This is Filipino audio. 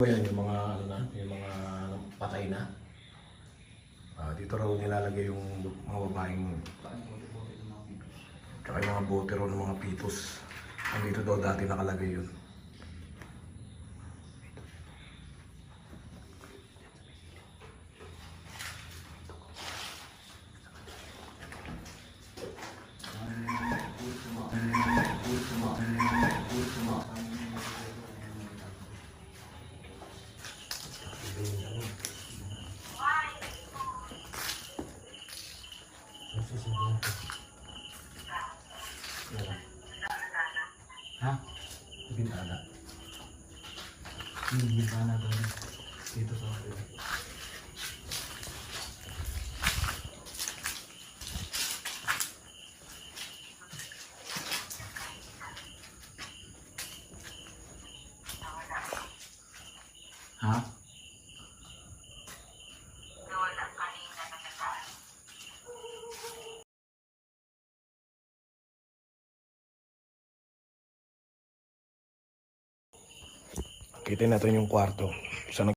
Yan yung mga ano na, yung mga patay na. Dito raw nilalagay yung mga babaeng tsaka yung mga bote raw ng mga pitos. Andito daw dati nakalagay yun. Ha? Bintana. Bintana doon. Dito sa akin. Ha? Kita natin yung kwarto.